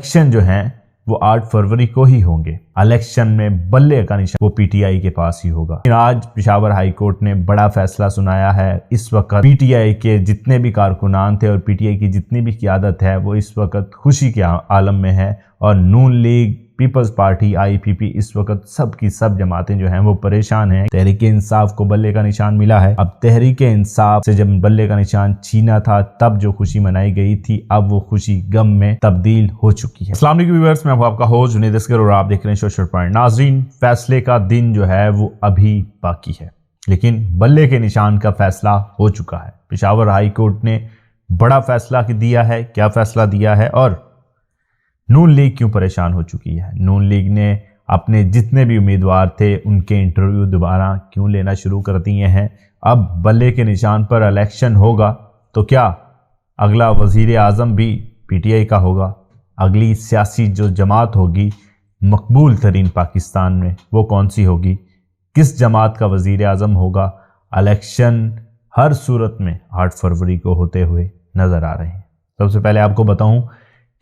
Election जो हैं वो 8 फरवरी को ही होंगे। इलेक्शन में बल्ले का निशान वो पीटीआई के पास ही होगा। आज पेशावर हाई कोर्ट ने बड़ा फैसला सुनाया है। इस वक्त पीटीआई के जितने भी कारकुनान थे और पीटीआई की जितनी भी क़यादत है वो इस वक्त खुशी के आलम में है और नून लीग, पीपल्स पार्टी, आईपीपी इस वक्त सब की सब जमातें जो हैं वो परेशान हैं। तहरीक इंसाफ को बल्ले का निशान मिला है। अब तहरीक इंसाफ से जब बल्ले का निशान छीना था तब जो खुशी मनाई गई थी, अब वो खुशी गम में तब्दील हो चुकी है। अस्सलाम वालेकुम व्यूअर्स, मैं आपका होस्ट जुनैद असगर और आप देख रहे हैं सोशल पॉइंट। नाज़रीन, फैसले का दिन जो है वो अभी बाकी है, लेकिन बल्ले के निशान का फैसला हो चुका है। पेशावर हाई कोर्ट ने बड़ा फैसला दिया है। क्या फैसला दिया है और नून लीग क्यों परेशान हो चुकी है? नून लीग ने अपने जितने भी उम्मीदवार थे उनके इंटरव्यू दोबारा क्यों लेना शुरू कर दिए हैं? अब बल्ले के निशान पर इलेक्शन होगा तो क्या अगला वज़ीर आज़म भी पीटीआई का होगा? अगली सियासी जो जमात होगी मकबूल तरीन पाकिस्तान में वो कौन सी होगी? किस जमात का वज़ीर आज़म होगा? इलेक्शन हर सूरत में 8 फरवरी को होते हुए नज़र आ रहे हैं। सबसे पहले आपको बताऊं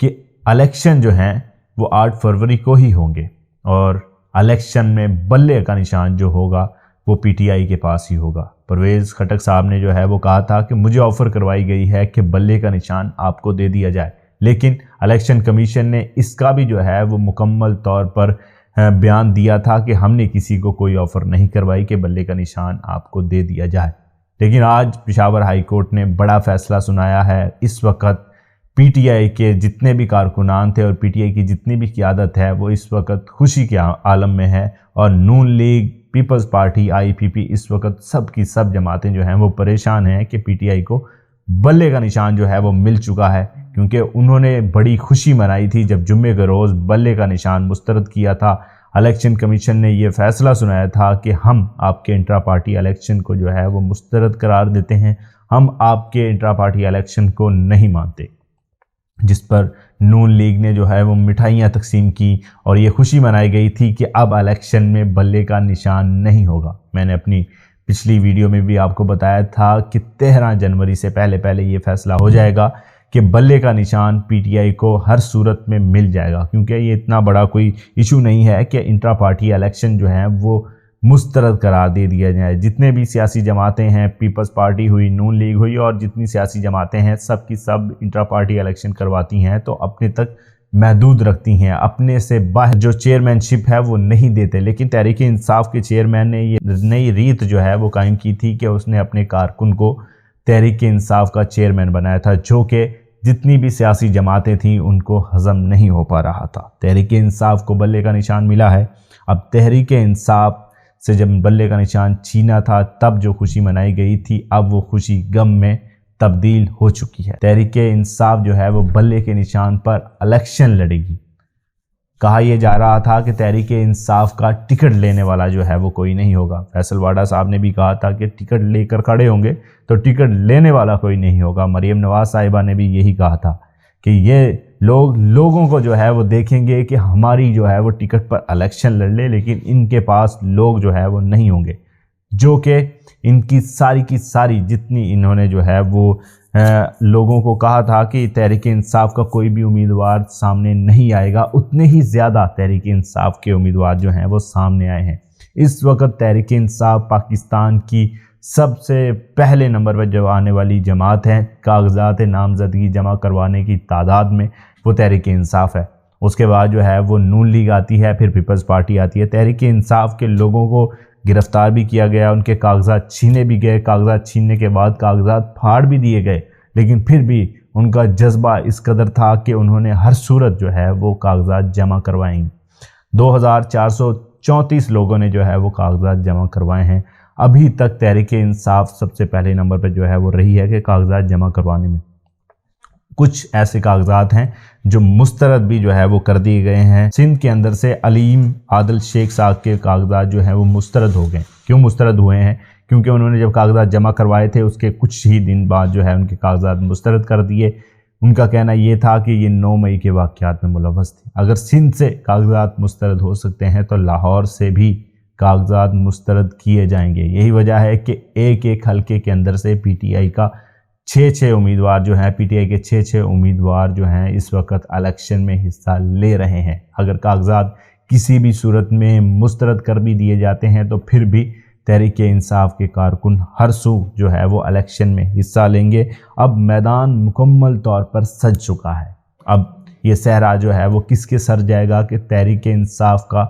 कि इलेक्शन जो हैं वो 8 फरवरी को ही होंगे और इलेक्शन में बल्ले का निशान जो होगा वो पीटीआई के पास ही होगा। परवेज़ खटक साहब ने जो है वो कहा था कि मुझे ऑफ़र करवाई गई है कि बल्ले का निशान आपको दे दिया जाए, लेकिन इलेक्शन कमीशन ने इसका भी जो है वो मुकम्मल तौर पर बयान दिया था कि हमने किसी को कोई ऑफ़र नहीं करवाई कि बल्ले का निशान आपको दे दिया जाए। लेकिन आज पेशावर हाई कोर्ट ने बड़ा फैसला सुनाया है। इस वक्त पीटीआई के जितने भी कारकुनान थे और पीटीआई की जितनी भी क़यादत है वो इस वक्त खुशी के आलम में है और नून लीग, पीपल्स पार्टी, आईपीपी इस वक्त सब की सब जमातें जो हैं वो परेशान हैं कि पीटीआई को बल्ले का निशान जो है वो मिल चुका है, क्योंकि उन्होंने बड़ी खुशी मनाई थी जब जुम्मे के रोज़ बल्ले का निशान मुस्तरद किया था। इलेक्शन कमीशन ने ये फैसला सुनाया था कि हम आपके इंट्रा पार्टी इलेक्शन को जो है वो मुस्तरद करार देते हैं, हम आपके इंट्रा पार्टी इलेक्शन को नहीं मानते, जिस पर नून लीग ने जो है वो मिठाइयाँ तकसीम की और ये खुशी मनाई गई थी कि अब इलेक्शन में बल्ले का निशान नहीं होगा। मैंने अपनी पिछली वीडियो में भी आपको बताया था कि 13 जनवरी से पहले ये फैसला हो जाएगा कि बल्ले का निशान पीटीआई को हर सूरत में मिल जाएगा, क्योंकि ये इतना बड़ा कोई इशू नहीं है कि इंट्रा पार्टी इलेक्शन जो है वो मुस्तरद करार दे दिया जाए। जितने भी सियासी जमातें हैं, पीपल्स पार्टी हुई, नून लीग हुई और जितनी सियासी जमातें हैं सब की सब इंट्रा पार्टी इलेक्शन करवाती हैं तो अपने तक महदूद रखती हैं, अपने से बाहर जो चेयरमैनशिप है वो नहीं देते। लेकिन तहरीक इंसाफ के चेयरमैन ने ये नई रीत जो है वो कायम की थी कि उसने अपने कारकुन को तहरीक इंसाफ का चेयरमैन बनाया था, जो कि जितनी भी सियासी जमातें थीं उनको हज़म नहीं हो पा रहा था। तहरीक इंसाफ को बल्ले का निशान मिला है। अब तहरीक इंसाफ से जब बल्ले का निशान छीना था तब जो खुशी मनाई गई थी, अब वो खुशी गम में तब्दील हो चुकी है। तहरीक इंसाफ जो है वो बल्ले के निशान पर इलेक्शन लड़ेगी। कहा यह जा रहा था कि तहरीक इंसाफ का टिकट लेने वाला जो है वो कोई नहीं होगा। फैसल वाडा साहब ने भी कहा था कि टिकट लेकर खड़े होंगे तो टिकट लेने वाला कोई नहीं होगा। मरियम नवाज साहिबा ने भी यही कहा था कि ये लोगों को जो है वो देखेंगे कि हमारी जो है वो टिकट पर इलेक्शन लड़ ले, लेकिन इनके पास लोग जो है वो नहीं होंगे, जो कि इनकी सारी की सारी जितनी इन्होंने जो है वो लोगों को कहा था कि तहरीक इंसाफ का कोई भी उम्मीदवार सामने नहीं आएगा, उतने ही ज़्यादा तहरीक इंसाफ के उम्मीदवार जो हैं वो सामने आए हैं। इस वक्त तहरीक इंसाफ पाकिस्तान की सबसे पहले नंबर पर जो आने वाली जमात है कागजात नामजदगी जमा करवाने की तादाद में, वो तहरीक इंसाफ है। उसके बाद जो है वो नून लीग आती है, फिर पीपल्स पार्टी आती है। तहरीक इंसाफ के लोगों को गिरफ्तार भी किया गया, उनके कागजात छीने भी गए, कागजात छीनने के बाद कागजात फाड़ भी दिए गए, लेकिन फिर भी उनका जज्बा इस कदर था कि उन्होंने हर सूरत जो है वो कागजात जमा करवाएंगे। 2434 लोगों ने जो है वो कागजात जमा करवाए हैं। अभी तक तहरीक इंसाफ सबसे पहले नंबर पर जो है वो रही है कि कागजात जमा करवाने में। कुछ ऐसे कागजात हैं जो मुस्तरद भी जो है वो कर दिए गए हैं। सिंध के अंदर से अलीम आदिल शेख साहब के कागजात जो हैं वो मुस्तरद हो गए। क्यों मुस्तरद हुए हैं? क्योंकि उन्होंने जब कागजात जमा करवाए थे उसके कुछ ही दिन बाद जो है उनके कागजात मुस्तरद कर दिए। उनका कहना ये था कि ये 9 मई के वाक़यात में मुलव्वस थे। अगर सिंध से कागजात मुस्तरद हो सकते हैं तो लाहौर से भी कागजात मुस्तरद किए जाएंगे। यही वजह है कि एक हलके के अंदर से पीटीआई का छः उम्मीदवार जो हैं पीटीआई के 6 उम्मीदवार जो हैं इस वक्त इलेक्शन में हिस्सा ले रहे हैं। अगर कागजात किसी भी सूरत में मुस्तरद कर भी दिए जाते हैं तो फिर भी तहरीक इंसाफ के कारकुन हर सू जो है वो इलेक्शन में हिस्सा लेंगे। अब मैदान मुकम्मल तौर पर सज चुका है। अब ये सहरा जो है वो किसके सर जाएगा कि तहरीक इंसाफ का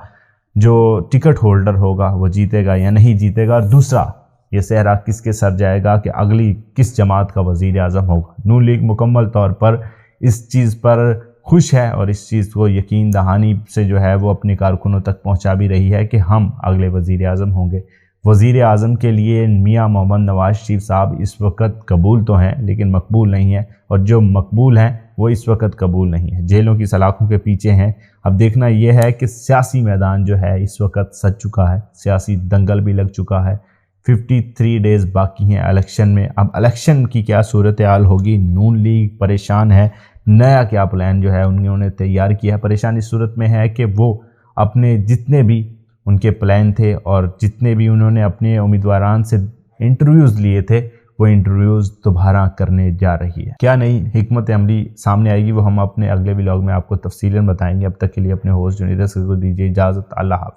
जो टिकट होल्डर होगा वो जीतेगा या नहीं जीतेगा, और दूसरा ये सहरा किसके सर जाएगा कि अगली किस जमात का वज़ीर आज़म होगा। नून लीग मुकम्मल तौर पर इस चीज़ पर खुश है और इस चीज़ को यकीन दहानी से जो है वो अपने कारकुनों तक पहुंचा भी रही है कि हम अगले वज़ीर आज़म होंगे। वज़ीर आज़म के लिए मियां मोहम्मद नवाज शरीफ साहब इस वक्त कबूल तो हैं लेकिन मकबूल नहीं है, और जो मकबूल हैं वो इस वक्त कबूल नहीं है, जेलों की सलाखों के पीछे हैं। अब देखना यह है कि सियासी मैदान जो है इस वक्त सज चुका है, सियासी दंगल भी लग चुका है। 53 डेज़ बाकी हैं इलेक्शन में। अब इलेक्शन की क्या सूरत हाल होगी, नून लीग परेशान है, नया क्या प्लान जो है उन्होंने तैयार किया है। परेशान इस सूरत में है कि वो अपने जितने भी उनके प्लान थे और जितने भी उन्होंने अपने उम्मीदवारान से इंटरव्यूज़ लिए थे वो इंटरव्यूज़ दोबारा करने जा रही है। क्या नई हिकमत अमली सामने आएगी वो हम अपने अगले व्लॉग में आपको तफसीलन बताएंगे। अब तक के लिए अपने होस्ट जुनीद को दीजिए इजाज़त। अल्लाह हाफ़िज़।